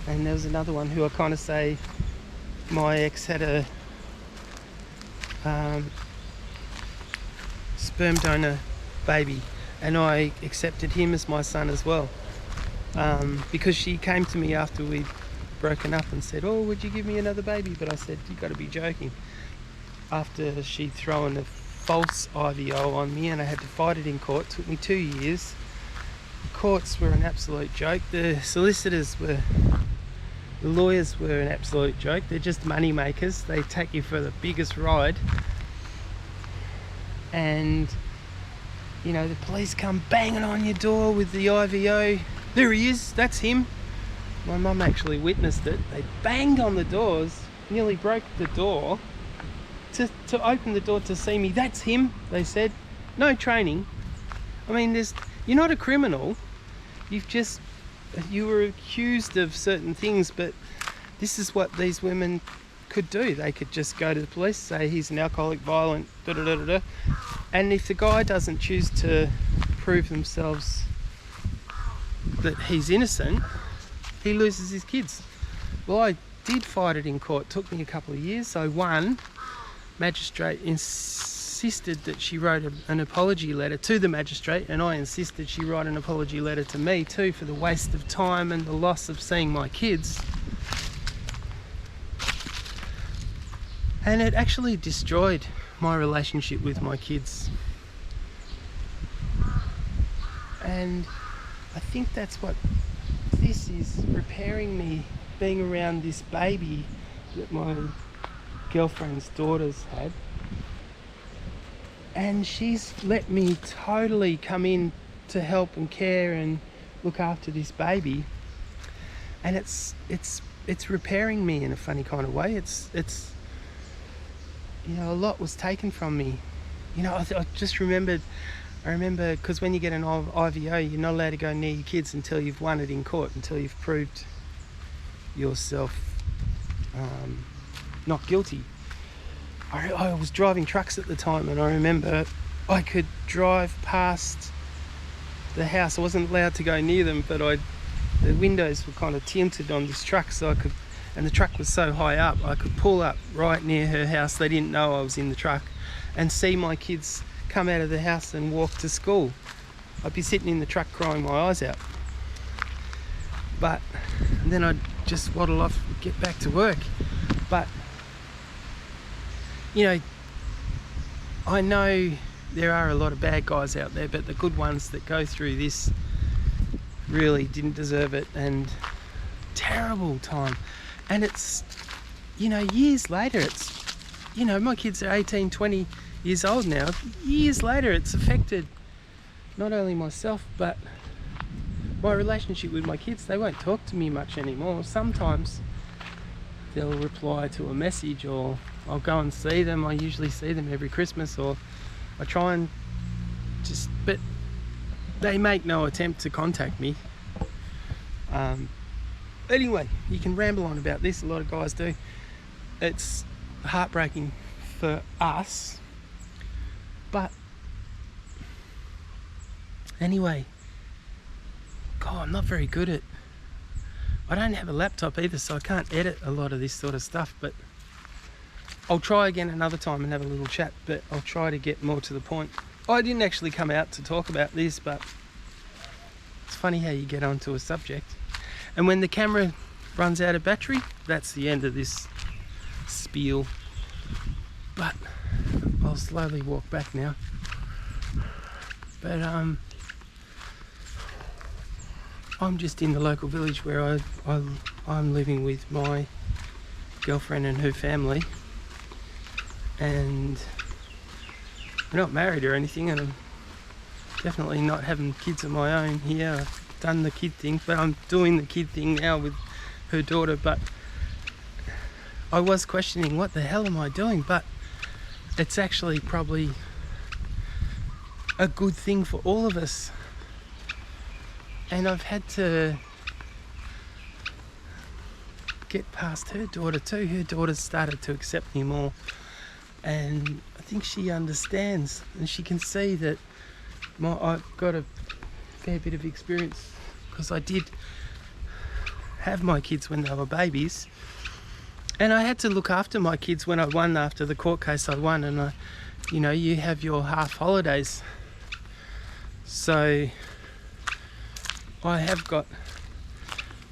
And there was another one who I kind of say my ex had a sperm donor baby, and I accepted him as my son as well, because she came to me after we'd broken up and said, "Oh, would you give me another baby?" But I said, "You got to be joking." After she'd thrown a false IVO on me and I had to fight it in court. It took me 2 years. The courts were an absolute joke. The lawyers were an absolute joke. They're just money makers. They take you for the biggest ride. And, you know, the police come banging on your door with the IVO. There he is, that's him. My mum actually witnessed it. They banged on the doors, nearly broke the door to open the door to see me. That's him, they said. No training. I mean, you're not a criminal. You were accused of certain things, but this is what these women could do. They could just go to the police, say he's an alcoholic, violent, da-da-da-da-da. And if the guy doesn't choose to prove themselves that he's innocent, he loses his kids. Well, I did fight it in court. It took me a couple of years. So one magistrate insisted that she wrote an apology letter to the magistrate, and I insisted she write an apology letter to me too for the waste of time and the loss of seeing my kids. And it actually destroyed my relationship with my kids. And I think that's what this is, repairing me, being around this baby that my girlfriend's daughters had. And she's let me totally come in to help and care and look after this baby. And it's repairing me in a funny kind of way. It's you know, a lot was taken from me. You know, I remember because when you get an IVO, you're not allowed to go near your kids until you've won it in court, until you've proved yourself not guilty. I was driving trucks at the time, and I remember I could drive past the house. I wasn't allowed to go near them, but the windows were kind of tinted on this truck, so I could, and the truck was so high up, I could pull up right near her house. They didn't know I was in the truck, and see my kids come out of the house and walk to school. I'd be sitting in the truck crying my eyes out. But then I'd just waddle off and get back to work. But, you know, I know there are a lot of bad guys out there, but the good ones that go through this really didn't deserve it, and terrible time. And it's, you know, years later, it's, you know, my kids are 18, 20 years old now. Years later, it's affected not only myself, but my relationship with my kids. They won't talk to me much anymore. Sometimes they'll reply to a message, or I'll go and see them. I usually see them every Christmas, or I try and just, but they make no attempt to contact me. Anyway, you can ramble on about this, a lot of guys do. It's heartbreaking for us, but anyway, God, I'm not very good at, I don't have a laptop either, so I can't edit a lot of this sort of stuff, but I'll try again another time and have a little chat, but I'll try to get more to the point. I didn't actually come out to talk about this, but it's funny how you get onto a subject. And when the camera runs out of battery, that's the end of this spiel. But I'll slowly walk back now. But I'm just in the local village where I'm living with my girlfriend and her family, and we're not married or anything, and I'm definitely not having kids of my own here. I've done the kid thing, but I'm doing the kid thing now with her daughter. But I was questioning, what the hell am I doing? But it's actually probably a good thing for all of us. And I've had to get past her daughter too. Her daughter's started to accept me more, and I think she understands, and she can see that I've got a fair bit of experience, because I did have my kids when they were babies, and I had to look after my kids when I won, after the court case I won. And you have your half holidays, so I have got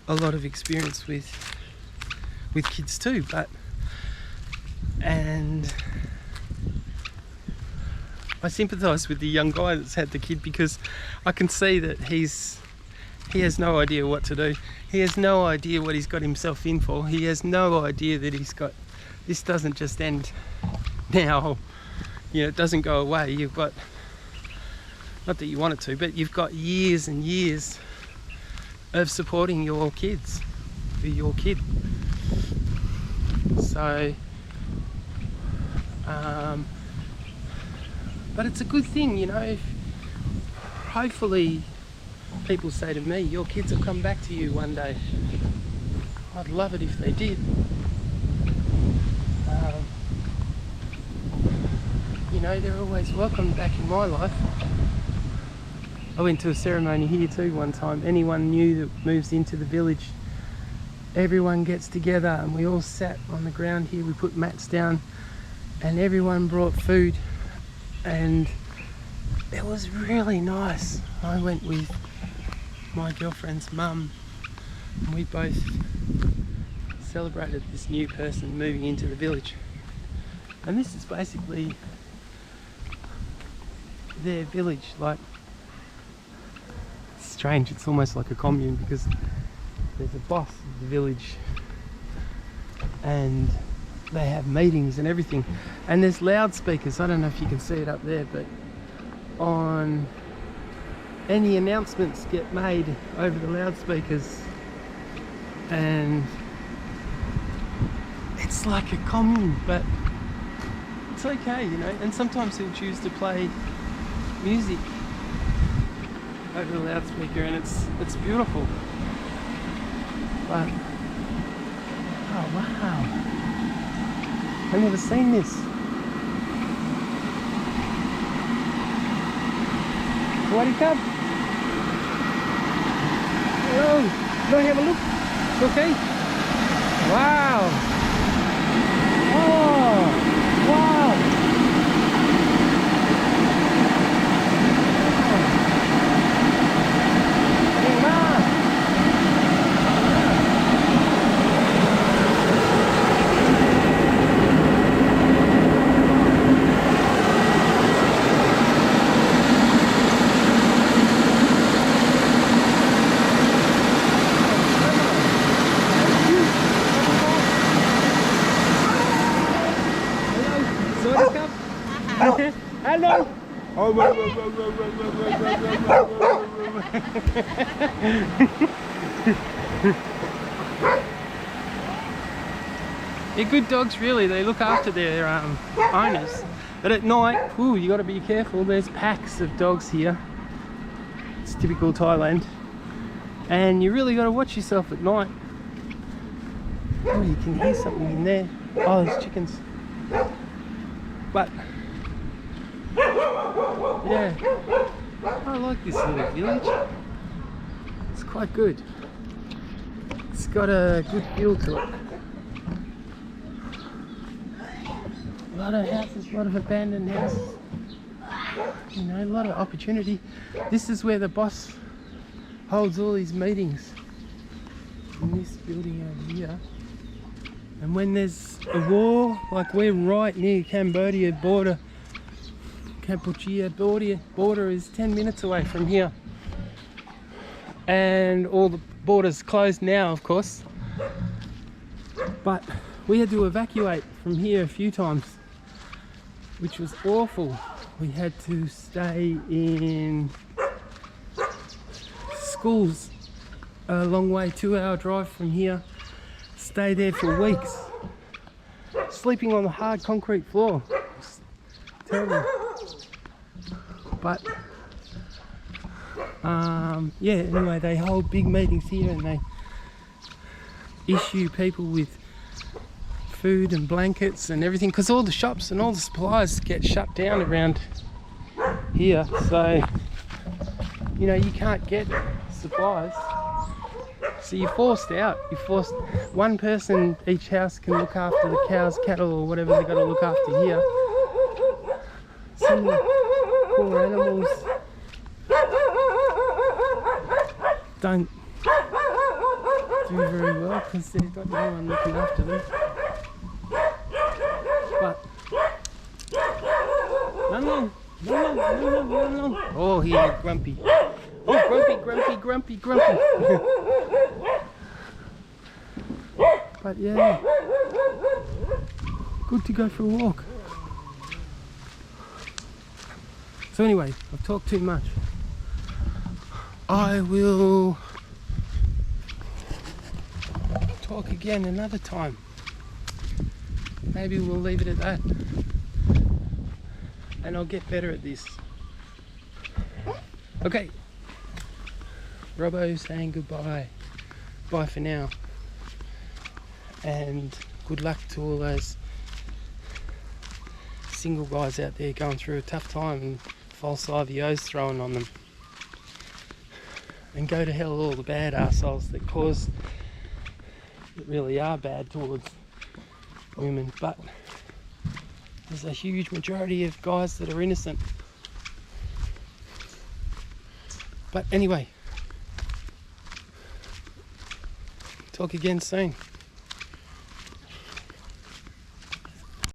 a lot of experience with kids too. And I sympathise with the young guy that's had the kid, because I can see that he has no idea what to do. He has no idea what he's got himself in for. He has no idea that this doesn't just end now. It doesn't go away. You've got, not that you want it to, but you've got years and years of supporting your kids, your kid. So, but it's a good thing, if hopefully people say to me, your kids will come back to you one day. I'd love it if they did. They're always welcome back in my life. I went to a ceremony here too one time. Anyone new that moves into the village, everyone gets together and we all sat on the ground here. We put mats down and everyone brought food, and it was really nice. I went with my girlfriend's mum and we both celebrated this new person moving into the village. And this is basically their village. Like, it's strange, it's almost like a commune, because there's a boss of the village and they have meetings and everything, and there's loudspeakers. I don't know if you can see it up there, but on any announcements get made over the loudspeakers, and it's like a commune, but it's okay, and sometimes he'll choose to play music over the loudspeaker, and it's beautiful. But oh wow, I've never seen this. What do you come? Hello, go have a look. It's okay. Wow. Oh, wow. Hello. They're good dogs, really. They look after their owners. But at night, you got to be careful. There's packs of dogs here. It's typical Thailand, and you really got to watch yourself at night. Oh, you can hear something in there. Oh, there's chickens. But yeah, I like this little village. It's quite good. It's got a good feel to it. A lot of houses, a lot of abandoned houses. A lot of opportunity. This is where the boss holds all his meetings, in this building over here. And when there's a war, like we're right near Cambodia border, Kampuchea border is 10 minutes away from here. And all the borders closed now, of course. But we had to evacuate from here a few times, which was awful. We had to stay in schools a long way, 2-hour drive from here. Stay there for weeks, sleeping on the hard concrete floor. It's terrible. But yeah, anyway, they hold big meetings here and they issue people with food and blankets and everything, because all the shops and all the supplies get shut down around here, so you can't get supplies. So you're forced out. You're forced. One person each house can look after the cows, cattle, or whatever they got to look after here. Some of the poor animals don't do very well because they've got no one looking after them. But no. Oh, here, grumpy. Oh, grumpy. But yeah, good to go for a walk. So anyway, I've talked too much. I will talk again another time. Maybe we'll leave it at that. And I'll get better at this. Okay. Robbo saying goodbye. Bye for now. And good luck to all those single guys out there going through a tough time and false IVOs thrown on them. And go to hell all the bad arseholes that really are bad towards women. But there's a huge majority of guys that are innocent. But anyway, talk again soon.